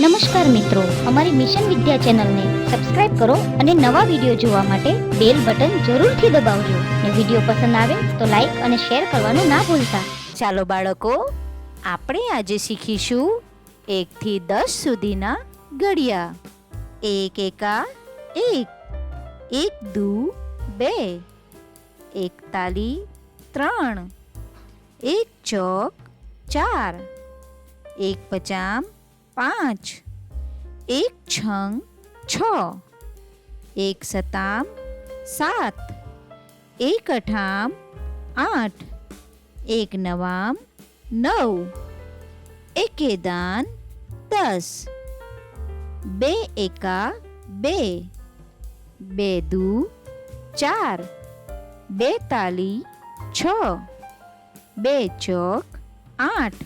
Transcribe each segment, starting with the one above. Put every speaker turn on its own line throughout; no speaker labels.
નમસ્કાર મિત્રો, અમારી મિશન વિદ્યા ચેનલને સબસ્ક્રાઇબ કરો અને નવા વિડીયો જોવા માટે બેલ બટન જરૂરથી દબાવજો અને વિડીયો પસંદ આવે તો લાઈક અને શેર કરવાનું ના ભૂલતા.
ચાલો બાળકો, આપણે આજે શીખીશું 1 થી 10 સુધીના ઘડિયા. 1 એકા 1, 1 દુ 2, 1 તાલી 3, 1 ચોક 4, 1 પચામ 5, 1 છંગ 6, 1 સતામ 7, 1 અઠામ 8, 1 નવામ 9, 1 દાન 10, 2 એકા 2, 2 દુ 4, 2 તાલી 6, 2 ચોક 8,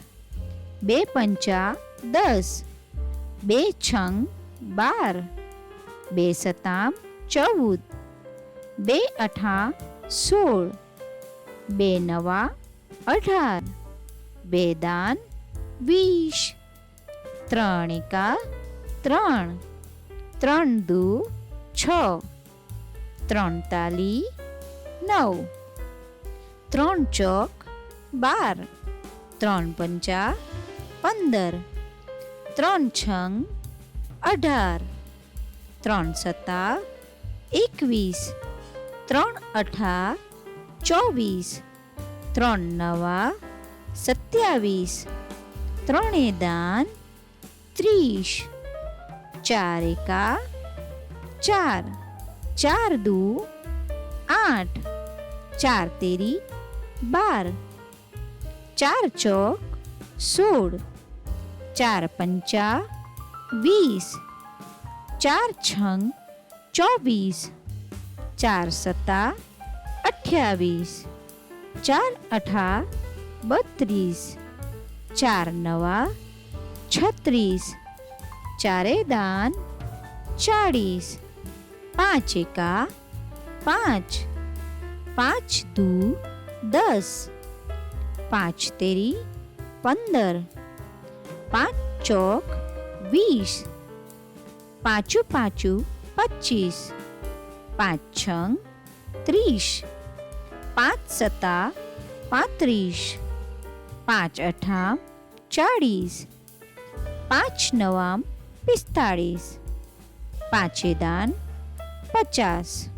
2 પંચા 10, 2 છંગ 12, 2 સતામ 14, 2 અઠા 16, 2 નવા 18, 2 દાન 20, 3 એકા 3, 3 દુ 6, 3 તાલી 9, 3 ચોક 12, 3 પંચા 15, 3 છંગ 18, 3 સતા 21, 3 અઠા 24, 3 નવા 27, 3 દાન 30, 4 એકા 4, 4 દુ 8, 4 તેરી 12, 4 ચોક 16, 4 પંચા 20, 4 છંગ 24, 4 સતા 28, 4 અઠા 32, 4 નવા 36, 4 દાન 40, 5 એકા 5, 5 દુ 10, 5 તેરી 15, 5 ચોક 20, 5 પાંચું 25, 5 છંગ 30, 5 સતા 35, 5 અઠામ 40, 5 નવામ 45, 5 દાન 50,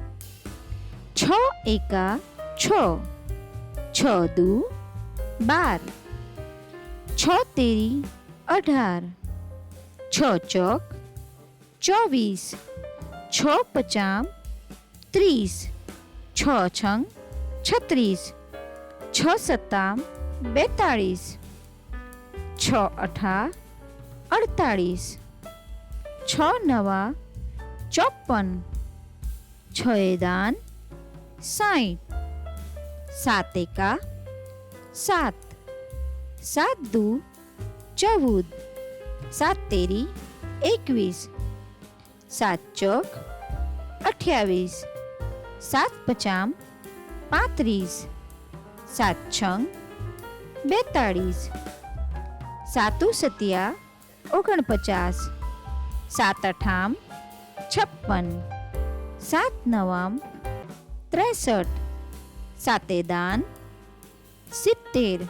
6 એકા 6, 6 દુ 12, 6 તેરી 18, 6 ચોક 24, 6 પચામ 30, 6 છંગ 36, 6 સતામ 42, 6 અઠા 48, 6 નવા 54, 6 દાન 60, 7 એકા 7, 7 દુ 14, 7 તેરી 21, 7 ચોક 28, 7 પચામ 35, 7 છંગ 42, 7 સતિયા 49, 7 અઠામ 56, 7 નવામ 63, 7 દાન 70,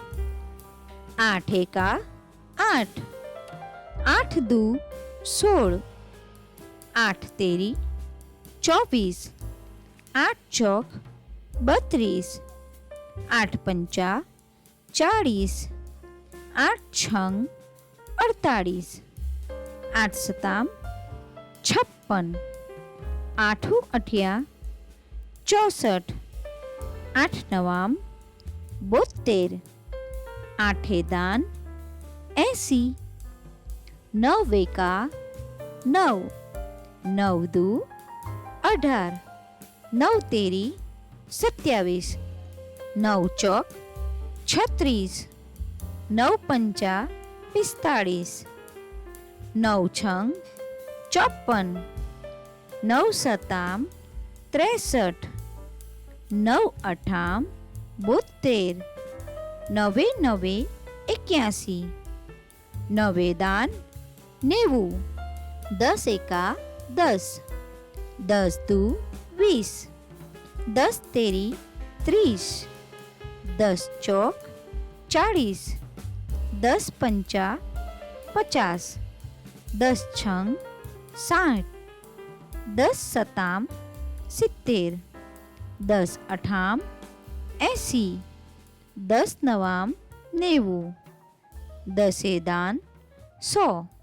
8 એકા 8, 8 દુ 16, 8 તેરી 24, 8 ચોક 32, 8 પંચા 40, 8 છંગ 48, 8 સતામ 56, 8 અઠિયા 64, 8 નવામ 72, 8 દાન 80, 9 એકા 9, 9 દુ 18, 9 તેરી 27, 9 ચોક 36, 9 પંચા 45, 9 છંગ 54, 9 સતામ 63, 9 અઠામ 72, 9 9 81, 9 દાન 90. 10 એકા 10. 10 દુ 20. 10 તેરી 30. 10 ચોક 40. 10 પંચા 50. 10 છંગ 60. 10 સતામ 70. 10 અઠામ 80. 10 નવામ 90. 10 દાન 100.